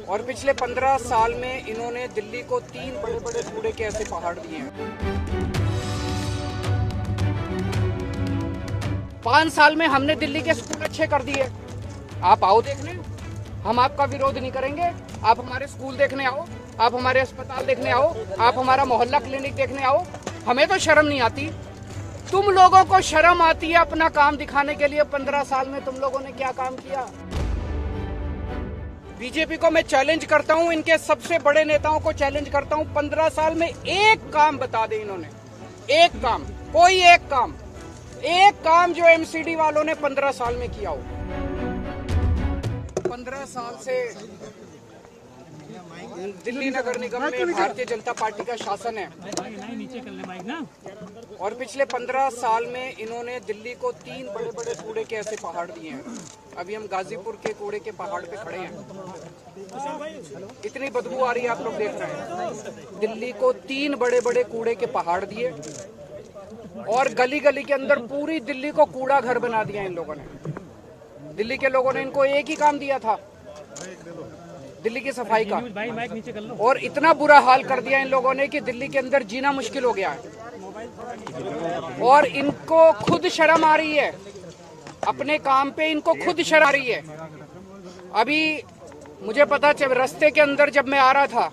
और पिछले 15 साल में इन्होंने दिल्ली को 3 बड़े बड़े कूड़े के ऐसे पहाड़ दिए हैं। 5 साल में हमने दिल्ली के स्कूल अच्छे कर दिए। आप आओ देखने, हम आपका विरोध नहीं करेंगे। आप हमारे स्कूल देखने आओ, आप हमारे अस्पताल देखने आओ, आप हमारा मोहल्ला क्लिनिक देखने आओ। हमें तो शर्म नहीं आती, तुम लोगों को शर्म आती है अपना काम दिखाने के लिए। 15 साल में तुम लोगों ने क्या काम किया? बीजेपी को मैं चैलेंज करता हूं, इनके सबसे बड़े नेताओं को चैलेंज करता हूं, 15 साल में एक काम बता दे इन्होंने। एक काम, कोई एक काम जो एमसीडी वालों ने 15 साल में किया हो। 15 साल से दिल्ली नगर निगम में भारतीय जनता पार्टी का शासन है और पिछले 15 साल में इन्होंने दिल्ली को 3 बड़े बड़े कूड़े के ऐसे पहाड़ दिए हैं। अभी हम गाजीपुर के कूड़े के पहाड़ पे खड़े हैं, इतनी बदबू आ रही है, आप लोग देख रहे हैं। दिल्ली को 3 बड़े बड़े कूड़े के पहाड़ दिए और गली गली के अंदर पूरी दिल्ली को कूड़ा घर बना दिया इन लोगों ने। दिल्ली के लोगों ने इनको एक ही काम दिया था, दिल्ली की सफाई का, और इतना बुरा हाल कर दिया इन लोगों ने कि दिल्ली के अंदर जीना मुश्किल हो गया है। और इनको खुद शर्म आ रही है, अपने काम पे इनको खुद शर्म आ रही है। अभी मुझे पता चल, रास्ते के अंदर जब मैं आ रहा था,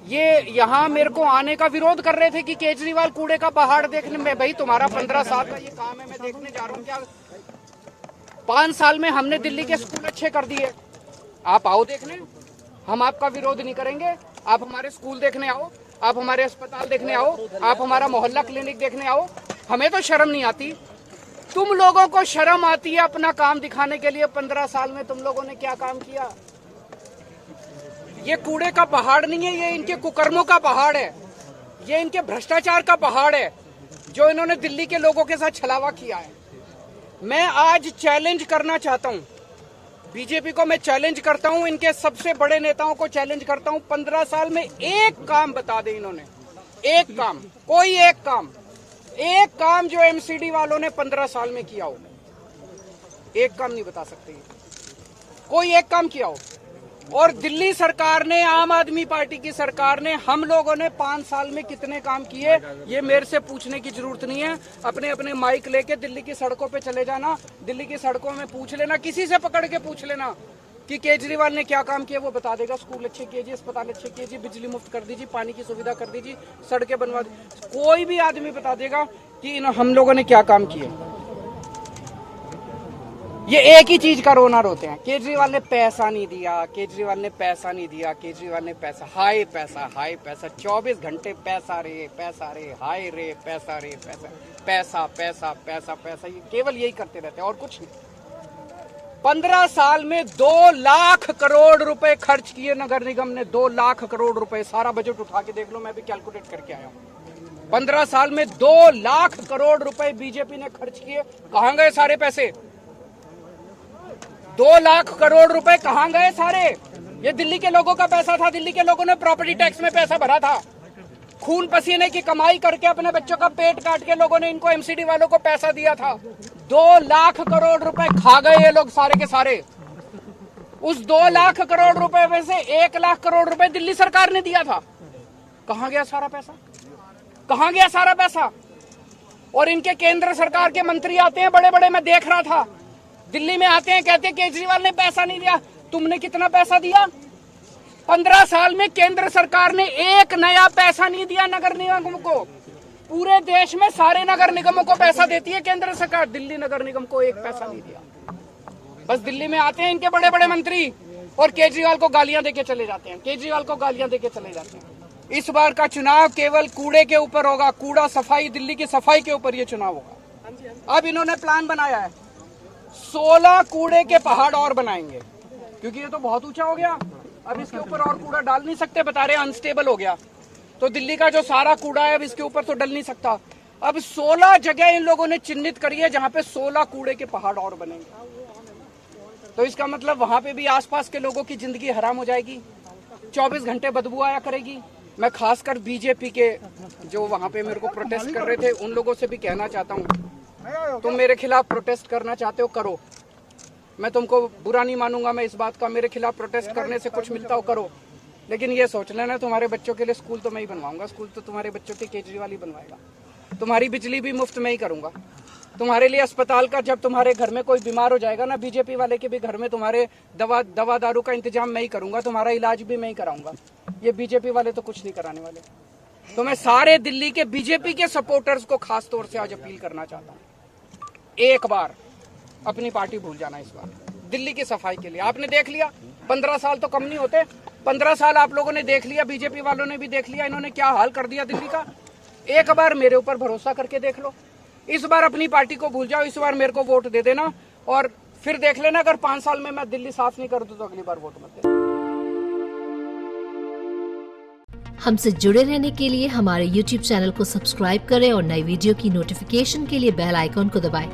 ये यहाँ मेरे को आने का विरोध कर रहे थे कि केजरीवाल कूड़े का पहाड़ देखने में। भाई तुम्हारा 15 साल का ये काम है, मैं देखने जा रहा हूँ क्या? 5 साल में हमने दिल्ली के स्कूल अच्छे कर दिए। आप आओ देखने, हम आपका विरोध नहीं करेंगे। आप हमारे स्कूल देखने आओ, आप हमारे अस्पताल देखने आओ, आप हमारा मोहल्ला क्लिनिक देखने आओ। हमें तो शर्म नहीं आती, तुम लोगों को शर्म आती है अपना काम दिखाने के लिए। 15 साल में तुम लोगों ने क्या काम किया? ये कूड़े का पहाड़ नहीं है, ये इनके कुकर्मों का पहाड़ है, ये इनके भ्रष्टाचार का पहाड़ है जो इन्होंने दिल्ली के लोगों के साथ छलावा किया है। मैं आज चैलेंज करना चाहता हूं, बीजेपी को मैं चैलेंज करता हूं, इनके सबसे बड़े नेताओं को चैलेंज करता हूं, 15 साल में एक काम बता दे इन्होंने। एक काम, कोई एक काम जो एमसीडी वालों ने 15 साल में किया हो। एक काम नहीं बता सकते, कोई एक काम किया हो। और दिल्ली सरकार ने, आम आदमी पार्टी की सरकार ने, हम लोगों ने 5 साल में कितने काम किए ये मेरे से पूछने की जरूरत नहीं है। अपने अपने माइक लेके दिल्ली की सड़कों पे चले जाना, दिल्ली की सड़कों में पूछ लेना, किसी से पकड़ के पूछ लेना कि केजरीवाल ने क्या काम किया, वो बता देगा। स्कूल अच्छे कीजिए, अस्पताल अच्छे कीजिए, बिजली मुफ्त कर दीजिए, पानी की सुविधा कर दीजिए, सड़कें बनवा दीजिए, कोई भी आदमी बता देगा कि हम लोगों ने क्या काम किए। ये एक ही चीज का रोना रोते हैं, केजरीवाल ने पैसा नहीं दिया, केजरीवाल ने पैसा नहीं दिया, केजरीवाल ने पैसा, हाय पैसा, हाय पैसा, 24 घंटे पैसा रे, हाय रे, पैसा रे, पैसा, पैसा, पैसा, पैसा, ये केवल यही करते रहते हैं और कुछ नहीं। 15 साल में 2 लाख करोड़ रुपए खर्च किए नगर निगम ने, 2 लाख करोड़ रुपए। सारा बजट उठा के देख लो, मैं भी कैलकुलेट करके आया हूँ। 15 साल में 2 लाख करोड़ रुपए बीजेपी ने खर्च किए। कहां गए सारे पैसे? 2 लाख करोड़ रुपए कहां गए सारे? ये दिल्ली के लोगों का पैसा था, दिल्ली के लोगों ने प्रॉपर्टी टैक्स में पैसा भरा था, खून पसीने की कमाई करके अपने बच्चों का पेट काट के लोगों ने इनको एमसीडी वालों को पैसा दिया था। 2 लाख करोड़ रुपए खा गए ये लोग सारे के सारे। उस 2 लाख करोड़ रुपए में से 1 लाख करोड़ रुपए दिल्ली सरकार ने दिया था। कहां गया सारा पैसा? कहां गया सारा पैसा? और इनके केंद्र सरकार के मंत्री आते हैं बड़े बड़े, मैं देख रहा था, दिल्ली में आते हैं, कहते हैं केजरीवाल ने पैसा नहीं दिया। तुमने कितना पैसा दिया? 15 साल में केंद्र सरकार ने एक नया पैसा नहीं दिया नगर निगम को। पूरे देश में सारे नगर निगमों को पैसा देती है केंद्र सरकार, दिल्ली नगर निगम को एक पैसा नहीं दिया। बस दिल्ली में आते हैं इनके बड़े बड़े मंत्री और केजरीवाल को गालियां देके चले जाते हैं, केजरीवाल को गालियां देके चले जाते हैं। इस बार का चुनाव केवल कूड़े के ऊपर होगा, कूड़ा सफाई, दिल्ली की सफाई के ऊपर ये चुनाव होगा। अब इन्होंने प्लान बनाया है, 16 कूड़े के पहाड़ और बनाएंगे, क्योंकि ये तो बहुत ऊंचा हो गया, अब इसके ऊपर और कूड़ा डाल नहीं सकते, बता रहे अनस्टेबल हो गया। तो दिल्ली का जो सारा कूड़ा है अब इसके ऊपर तो डल नहीं सकता। अब 16 जगह इन लोगों ने चिन्हित करी है जहां पे 16 कूड़े के पहाड़ और बनेंगे। तो इसका मतलब वहां पे भी आसपास के लोगों की जिंदगी हराम हो जाएगी, 24 घंटे बदबू आया करेगी। मैं खासकर बीजेपी के जो वहां पे मेरे को प्रोटेस्ट कर रहे थे उन लोगों से भी कहना चाहता हूँ, तुम मेरे खिलाफ प्रोटेस्ट करना चाहते हो करो, मैं तुमको बुरा नहीं मानूंगा, मैं इस बात का, मेरे खिलाफ प्रोटेस्ट करने से कुछ मिलता हो करो, लेकिन ये सोच लेना तुम्हारे बच्चों के लिए स्कूल तो मैं ही बनवाऊंगा, स्कूल तो तुम्हारे बच्चों के केजरीवाल ही बनवाएगा, तुम्हारी बिजली भी मुफ्त में ही करूंगा, तुम्हारे लिए अस्पताल का, जब तुम्हारे घर में कोई बीमार हो जाएगा ना, बीजेपी वाले के भी घर में तुम्हारे दवा दारू का इंतजाम मैं ही करूंगा, तुम्हारा इलाज भी मैं ही कराऊंगा। ये बीजेपी वाले तो कुछ नहीं कराने वाले। तो मैं सारे दिल्ली के बीजेपी के सपोर्टर्स को खास तौर से आज अपील करना चाहता हूँ, एक बार अपनी पार्टी भूल जाना इस बार, दिल्ली की सफाई के लिए। आपने देख लिया 15 साल तो कम नहीं होते, 15 साल आप लोगों ने देख लिया, बीजेपी वालों ने भी देख लिया, इन्होंने क्या हाल कर दिया दिल्ली का। एक बार मेरे ऊपर भरोसा करके देख लो, इस बार अपनी पार्टी को भूल जाओ, इस बार मेरे को वोट दे देना और फिर देख लेना, अगर 5 साल में मैं दिल्ली साफ नहीं कर दूं तो अगली बार वोट मत देना। हमसे जुड़े रहने के लिए हमारे YouTube चैनल को सब्सक्राइब करें और नई वीडियो की नोटिफिकेशन के लिए बेल आइकॉन को दबाएं।